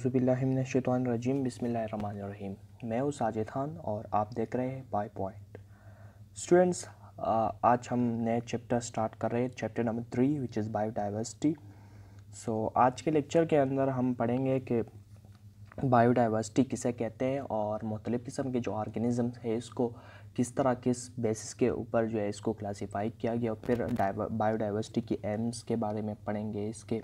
औज़ुबिल्लाहिमिनश्शैतानिर्रजीम बिस्मिल्लाहिर्रहमानिर्रहीम। मैं हूँ साजिद खान और आप देख रहे हैं बाय पॉइंट। स्टूडेंट्स, आज हम नए चैप्टर स्टार्ट कर रहे हैं, chapter number 3 which is biodiversity. आज के लेक्चर के अंदर हम पढ़ेंगे कि बायोडाइवर्सिटी किसे कहते हैं और मुख्तलिफ़ किस्म के जो ऑर्गेनिज़म्स है इसको किस तरह किस बेसिस के ऊपर जो है इसको क्लासीफाई किया गया, और फिर बायोडाइवर्सिटी की एम्स के बारे में पढ़ेंगे, इसके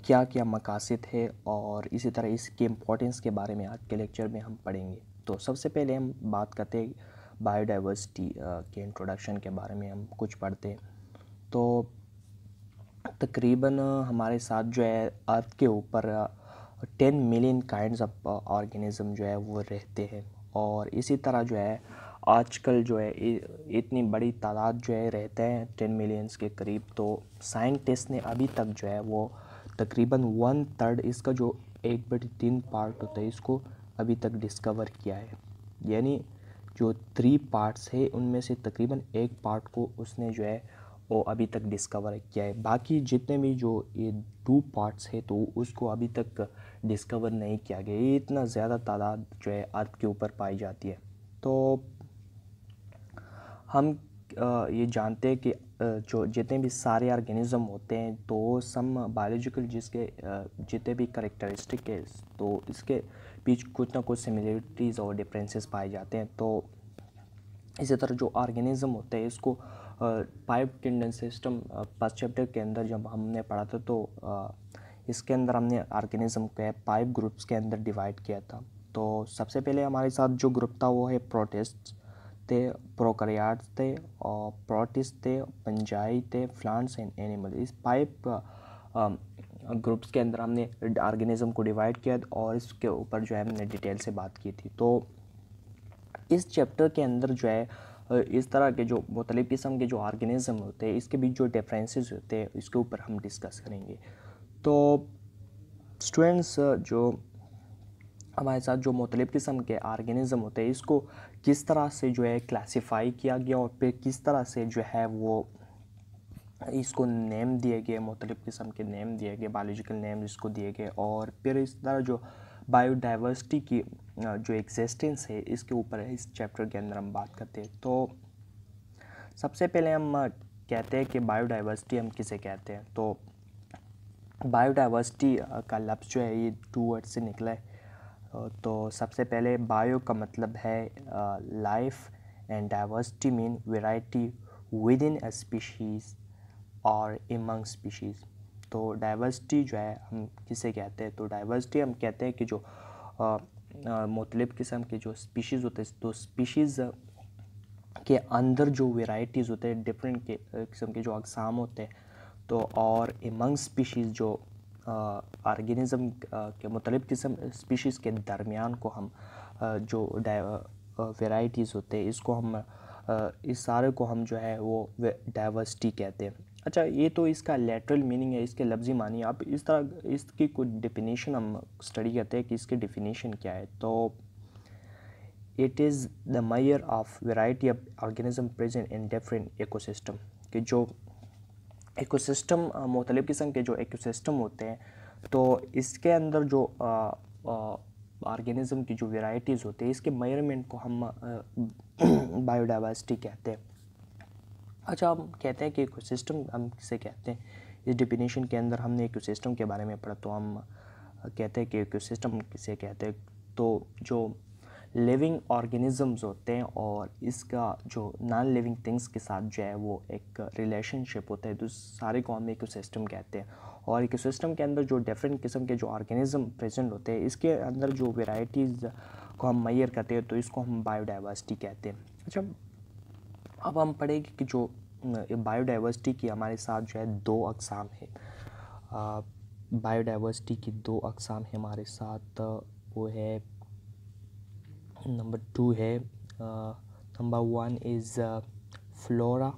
क्या क्या मकासद है और इसी तरह इसकी इम्पोर्टेंस के बारे में आज के लेक्चर में हम पढ़ेंगे। तो सबसे पहले हम बात करते हैं बायोडाइवर्सिटी के इंट्रोडक्शन के बारे में, हम कुछ पढ़ते हैं। तो तकरीबन हमारे साथ जो है अर्थ के ऊपर 10 मिलियन काइंड्स ऑफ ऑर्गेनिज़म जो है वो रहते हैं, और इसी तरह जो है आजकल जो है इतनी बड़ी तादाद जो है रहते हैं 10 मिलियंस के करीब। तो साइंटिस्ट ने अभी तक जो है वो तकरीबन 1/3 इसका जो 1/3 पार्ट होता है इसको अभी तक डिस्कवर किया है, यानी जो 3 पार्ट्स है उनमें से तकरीबन 1 पार्ट को उसने जो है वो अभी तक डिस्कवर किया है। बाकी जितने भी जो ये 2 पार्ट्स है तो उसको अभी तक डिस्कवर नहीं किया गया। ये इतना ज़्यादा तादाद जो है अर्थ के ऊपर पाई जाती है। तो हम ये जानते हैं कि जो जितने भी सारे ऑर्गेनिज़म होते हैं तो सम बायोलॉजिकल जिसके जितने भी करेक्टरिस्टिक है तो इसके बीच कुछ ना कुछ सिमिलरिटीज़ और डिफरेंसेस पाए जाते हैं। तो इसी तरह जो ऑर्गेनिज़म होते हैं इसको 5 किंगडम सिस्टम फर्स्ट चैप्टर के अंदर जब हमने पढ़ा था तो इसके अंदर हमने ऑर्गेनिज़म को 5 ग्रुप्स के अंदर डिवाइड किया था। तो सबसे पहले हमारे साथ जो ग्रुप था वो है प्रोटिस्ट थे, प्रोकैरियोट्स थे, और प्रोटिस्ट थे, फंजाई थे, प्लांट्स एंड एनिमल। इस 5 ग्रुप्स के अंदर हमने ऑर्गेनिज़म को डिवाइड किया और इसके ऊपर जो है हमने डिटेल से बात की थी। तो इस चैप्टर के अंदर जो है इस तरह के जो मुख्तलिफ़ किस्म के जो ऑर्गेनिज़म होते हैं इसके बीच जो डिफरेंसेस होते हैं इसके ऊपर हम डिस्कस करेंगे। तो स्टूडेंट्स, जो हमारे साथ जो मुख्तलिफ़ किस्म के ऑर्गेनिज़म होते हैं इसको किस तरह से जो है क्लासीफाई किया गया और फिर किस तरह से जो है वो इसको नेम दिए गए, मुख्तलिफ़ किस्म के नेम दिए गए, बायोलॉजिकल नेम इसको दिए गए, और फिर इस तरह जो बायोडाइवर्सिटी की जो एग्जिस्टेंस है इसके ऊपर इस चैप्टर के अंदर हम बात करते हैं। तो सबसे पहले हम कहते हैं कि बायोडाइवर्सिटी हम किसे कहते हैं। तो बायोडाइवर्सिटी का लफ्ज़ जो है ये 2 वर्ड से निकला है। तो सबसे पहले बायो का मतलब है life and diversity mean variety with in a species और एमंग स्पीशीज़। तो डाइवर्सिटी जो है हम किसे कहते हैं, तो डाइवर्सिटी हम कहते हैं कि जो मुख्तलिफ़ किस्म के जो स्पीशीज़ होते हैं तो स्पीशीज़ के अंदर जो वेराइटीज़ होते हैं, डिफरेंट के किस्म के जो अक़साम होते हैं, तो और एमंग स्पीशीज़ जो ऑर्गेनिज़म के मुख्तलिफ़ किस्म स्पीशीज़ के दरमियान को हम जो वेराइटीज़ होते हैं इसको हम इस सारे को हम जो है वो डाइवर्सिटी कहते हैं। अच्छा, ये तो इसका लेटरल मीनिंग है, इसके लफ्ज़ी मानी। अब इस तरह इसकी कुछ डेफिनेशन हम स्टडी करते हैं कि इसकी डेफिनेशन क्या है। तो it is the measure of variety of organism present in different ecosystem, कि जो इकोसिस्टम मुख्तलिफ़ किस्म के जो इकोसिस्टम होते हैं तो इसके अंदर जो ऑर्गेनिज़म की जो वेराइटीज़ होती है इसके मेजरमेंट को हम बायोडाइवर्सिटी कहते हैं। अच्छा, हम कहते हैं कि इकोसिस्टम हम किसे कहते हैं। इस डेफिनेशन के अंदर हमने इकोसिस्टम के बारे में पढ़ा, तो हम कहते हैं कि इकोसिस्टम किसे कहते हैं। तो जो लिविंग ऑर्गेनिज़म्स होते हैं और इसका जो नॉन लिविंग थिंग्स के साथ जो है वो एक रिलेशनशिप होता है, तो सारे को हम इकोसिस्टम कहते हैं। और इकोसिस्टम के अंदर जो डिफरेंट किस्म के जो ऑर्गेनिज़म प्रेजेंट होते हैं इसके अंदर जो वेराइटीज़ को हम मेजर करते हैं तो इसको हम बायोडाइवर्सिटी कहते हैं। अच्छा, अब हम पढ़ेंगे कि जो बायोडाइवर्सिटी की हमारे साथ जो है 2 अक़साम है। बायोडाइवर्सिटी की 2 अक़साम है हमारे साथ, वो है नंबर 2 है, number 1 is flora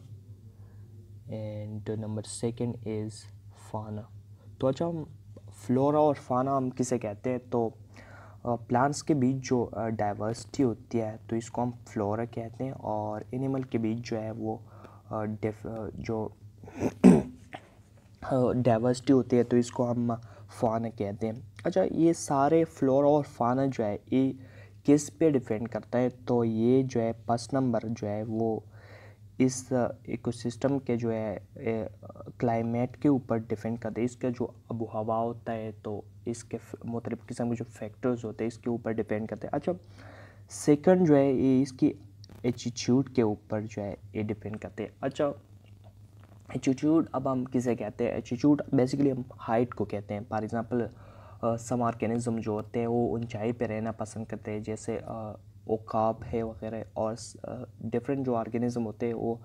and number 2 is फाना। तो अच्छा, हम फ्लोरा और फाना हम किसे कहते हैं, तो प्लांट्स के बीच जो डाइवर्सिटी होती है तो इसको हम फ्लोरा कहते हैं, और एनिमल के बीच जो है वो जो डाइवर्सिटी होती है तो इसको हम फाना कहते हैं। अच्छा, ये सारे फ्लोरा और फाना जो है ये किस पे डिपेंड करता है, तो ये जो है फर्स्ट नंबर जो है वो इस इकोसिस्टम के जो है क्लाइमेट के ऊपर डिपेंड करते हैं। इसका जो आबो हवा होता है तो इसके मुख्तलिफ़ किस्म के जो फैक्टर्स होते हैं इसके ऊपर डिपेंड करते हैं। अच्छा, सेकंड जो है ये इसकी एटीट्यूड के ऊपर जो है ये डिपेंड करते हैं। अच्छा, एटीट्यूड अब हम किसे कहते हैं? एटीट्यूड बेसिकली हम हाइट को कहते हैं। फॉर एग्जांपल सम ऑर्गेनिज्म जो होते हैं वो ऊंचाई पे रहना पसंद करते हैं, जैसे ओकाब है वगैरह, और डिफरेंट जो ऑर्गेनिज्म होते हैं वो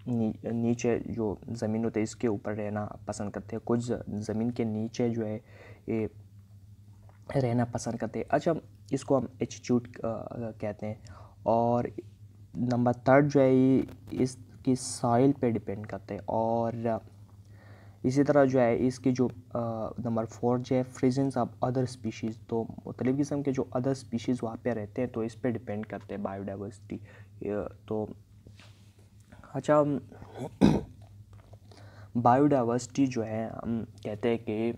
नीचे जो ज़मीन होती है इसके ऊपर रहना पसंद करते हैं। कुछ ज़मीन के नीचे जो है ये रहना पसंद करते हैं। अच्छा, इसको हम एटीट्यूड कहते हैं। और नंबर थर्ड जो है ये इसकी सॉइल पे डिपेंड करते हैं। और इसी तरह जो है इसकी जो नंबर फोर जो है प्रेजेंस ऑफ अदर स्पीशीज़, तो मुख्तलिफ़ किस्म के जो अदर स्पीशीज़ वहाँ पे रहते हैं तो इस पे डिपेंड करते हैं बायोडाइवर्सिटी। तो अच्छा, बायोडाइवर्सिटी जो है हम कहते हैं कि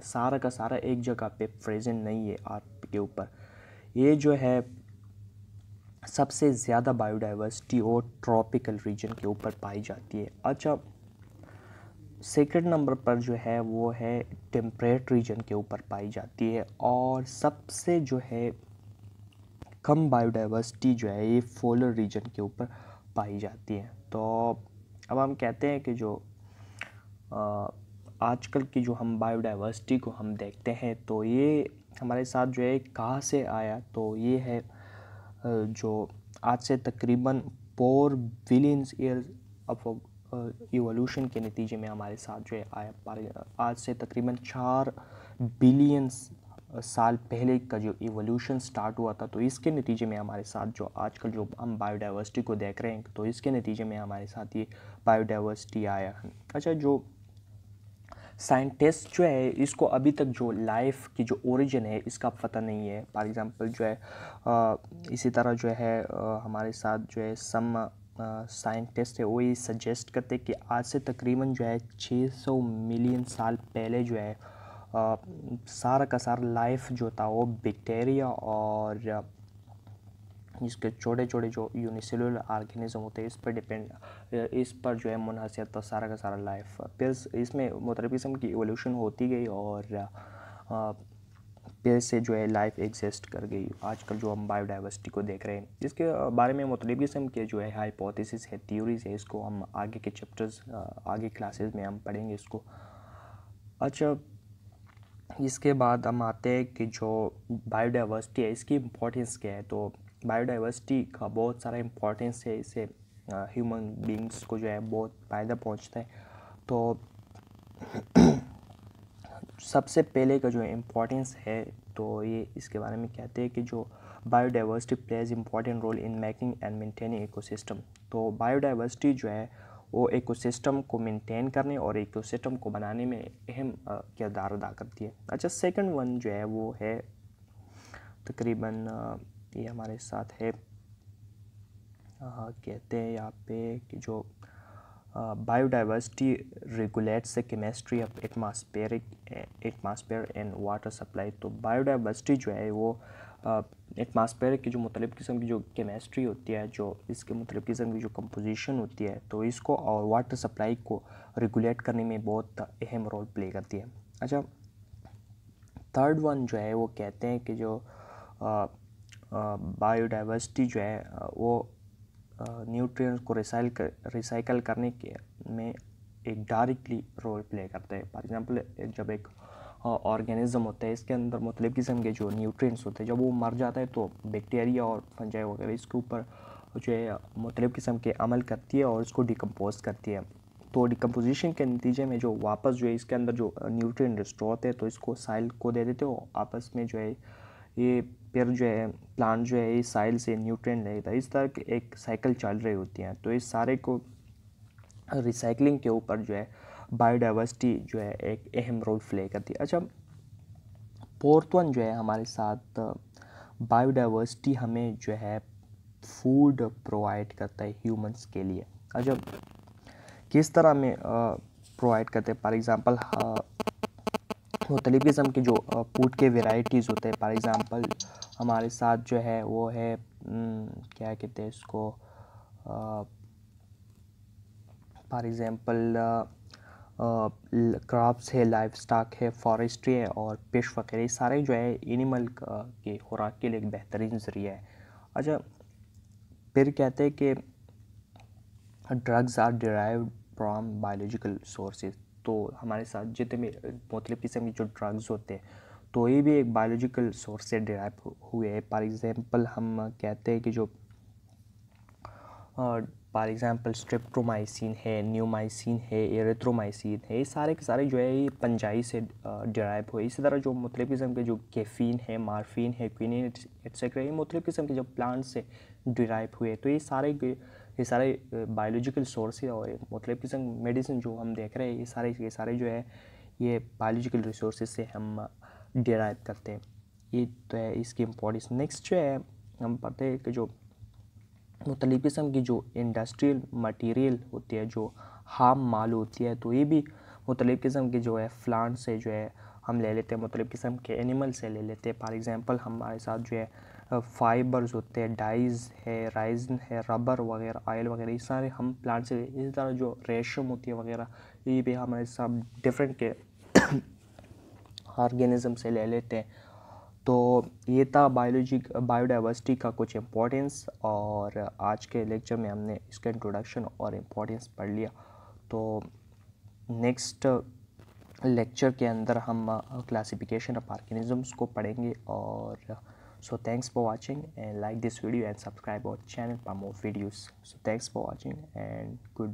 सारा का सारा एक जगह पे प्रेजेंट नहीं है अर्थ के ऊपर। ये जो है सबसे ज़्यादा बायोडाइवर्सिटी और ट्रॉपिकल रीजन के ऊपर पाई जाती है। अच्छा, सेकंड नंबर पर जो है वो है टेम्परेट रीजन के ऊपर पाई जाती है। और सबसे जो है कम बायोडाइवर्सिटी जो है ये पोलर रीजन के ऊपर पाई जाती है। तो अब हम कहते हैं कि जो आजकल की जो हम बायोडाइवर्सिटी को हम देखते हैं तो ये हमारे साथ जो है कहाँ से आया, तो ये है जो आज से तकरीबन 4 बिलियंस ईयर्स ऑफ इवोल्यूशन के नतीजे में हमारे साथ जो है आया। आज से तकरीबन 4 बिलियन साल पहले का जो इवोल्यूशन स्टार्ट हुआ था, तो इसके नतीजे में हमारे साथ जो आजकल जो हम बायोडाइवर्सिटी को देख रहे हैं तो इसके नतीजे में हमारे साथ ये बायोडाइवर्सिटी आया है। अच्छा, जो साइंटिस्ट जो है इसको अभी तक जो लाइफ की जो ओरिजिन है इसका पता नहीं है। फॉर एग्जांपल जो है इसी तरह जो है हमारे साथ जो है सम साइंटिस्ट है वो ये सजेस्ट करते हैं कि आज से तकरीबन जो है 600 मिलियन साल पहले जो है सारा का सारा लाइफ जो था वो बैक्टीरिया और इसके छोटे छोटे जो यूनिसेलुलर ऑर्गेनिज्म होते हैं इस पर जो है मुनहसर था सारा का सारा लाइफ। फिर इसमें मुख्तलिफ़ किस्म की इवोल्यूशन होती गई और फिर से जो है लाइफ एग्जिस्ट कर गई। आजकल जो हम बायोडाइवर्सिटी को देख रहे हैं इसके बारे में मुख्तलिफ़ किस्म के जो है हाइपोथेसिस है, थ्योरीज है, इसको हम आगे के चैप्टर्स आगे क्लासेस में हम पढ़ेंगे इसको। अच्छा, इसके बाद हम आते हैं कि जो बायोडाइवर्सिटी है इसकी इम्पोर्टेंस क्या है। तो बायोडाइवर्सिटी का बहुत सारा इम्पोर्टेंस है, इससे ह्यूमन बींग्स को जो है बहुत फ़ायदा पहुंचता है। तो सबसे पहले का जो इम्पोर्टेंस है तो ये इसके बारे में कहते हैं कि जो biodiversity plays important role in making and maintaining ecosystem. तो बायोडाइवर्सिटी जो है वो इकोसिस्टम को मेंटेन करने और इकोसिस्टम को बनाने में अहम किरदार अदा करती है। अच्छा, सेकंड वन जो है वो है तकरीबन ये हमारे साथ है कहते हैं यहाँ पे कि जो biodiversity regulates the chemistry of atmosphere and water supply. तो बायोडाइवर्सिटी जो है वो एटमॉस्फेयर की जो मुख्तलिफ़ किस्म की जो केमिस्ट्री होती है, जो इसके मुख्तलिफ़ किस्म की जो कंपोजिशन होती है, तो इसको और वाटर सप्लाई को रेगुलेट करने में बहुत अहम रोल प्ले करती है। अच्छा, थर्ड वन जो है वो कहते हैं कि जो बायोडाइवर्सिटी जो है वो न्यूट्रिएंट्स को रिसाइकल करने के में एक डायरेक्टली रोल प्ले करते हैं। फॉर एग्जांपल जब एक ऑर्गेनिज्म होता है इसके अंदर मुख्तलिफ़ किस्म के जो न्यूट्रिएंट्स होते हैं जब वो मर जाता है तो बैक्टीरिया और फंजाई वगैरह इसके ऊपर जो है मुख्तलिफ़ किस्म के अमल करती है और इसको डिकम्पोज करती है। तो डिकम्पोजिशन के नतीजे में जो वापस जो है इसके अंदर जो न्यूट्रिएंट रिस्टोर होते हैं तो इसको साइल को दे देते हो, आपस में जो है ये फिर जो है प्लांट जो है इस साइल से न्यूट्रिएंट लेता है। इस तरह की एक साइकिल चल रही होती है। तो इस सारे को रिसाइकलिंग के ऊपर जो है बायोडाइवर्सिटी जो है एक अहम रोल प्ले करती है। अच्छा, फोर्थ वन जो है हमारे साथ बायोडाइवर्सिटी हमें जो है फूड प्रोवाइड करता है ह्यूमंस के लिए। अच्छा, किस तरह में प्रोवाइड करते हैं? फॉर एग्ज़ाम्पल मुख्तलिफ़ किस्म के जो फूड के वेराइटीज़ होते हैं। फॉर एग्ज़ाम्पल हमारे साथ जो है वो है क्या कहते हैं इसको, फॉर एग्ज़ाम्पल क्रॉप्स है, लाइफ स्टॉक है, फॉरेस्ट्री है और फिश वगैरह, ये सारे जो है एनिमल के खुराक के लिए एक बेहतरीन ज़रिया है। अच्छा, फिर कहते हैं कि drugs are derived from biological sources. तो हमारे साथ जितने भी मुख्तलिफ़ किस्म के जो ड्रग्स होते हैं तो ये भी एक बायोलॉजिकल सोर्स से डिराइव हुए हैं। फॉर एग्ज़ाम्पल हम कहते हैं कि जो फॉर एग्ज़ाम्पल स्ट्रेप्टोमाइसिन है, न्यूमाइसिन है, एरिथ्रोमाइसिन है, ये सारे के सारे जो है ये पंजाई से डिराइव हुए। इसी तरह जो मुख्तलिफ़ किस्म के जो कैफ़ीन है, मार्फिन है, क्विनिन एट्सेट्रा, ये मुख्तलिफ़ किस्म के जो प्लांट से डिराइव हुए। तो ये सारे बायोलॉजिकल सोर्स है और मुख्तलिफ़ किस्म मेडिसिन जो हम देख रहे हैं ये सारे जो है ये बायोलॉजिकल रिसोर्सेज से हम डिराइव करते हैं। ये तो है इसकी इम्पोर्टेंस। नेक्स्ट जो है हम पढ़ते हैं कि जो मुख्तलिफ़ किस्म की जो इंडस्ट्रियल मटेरियल होती है, जो हार्म माल होती है, तो ये भी मुख्तलिफ़ किस्म की जो है प्लांट से जो है हम ले लेते हैं, मुख्तलिफ़ किस्म के एनिमल से ले लेते हैं। फॉर एग्ज़ाम्पल हमारे साथ जो है फाइबर्स होते हैं, डाइज़ है, राइज़न है, रबर वगैरह, ऑयल वगैरह, ये सारे हम प्लांट से। इसी तरह जो रेशम होती है वगैरह, ये भी हमारे साथ डिफरेंट के ऑर्गेनिज़म से ले लेते हैं। तो ये था बायोडाइवर्सिटी का कुछ इम्पोर्टेंस, और आज के लेक्चर में हमने इसका इंट्रोडक्शन और इम्पोर्टेंस पढ़ लिया। तो नेक्स्ट लेक्चर के अंदर हम क्लासिफिकेशन ऑफ ऑर्गेनिजम्स को पढ़ेंगे। और so thanks for watching and like this video and subscribe our channel for more videos. So thanks for watching and good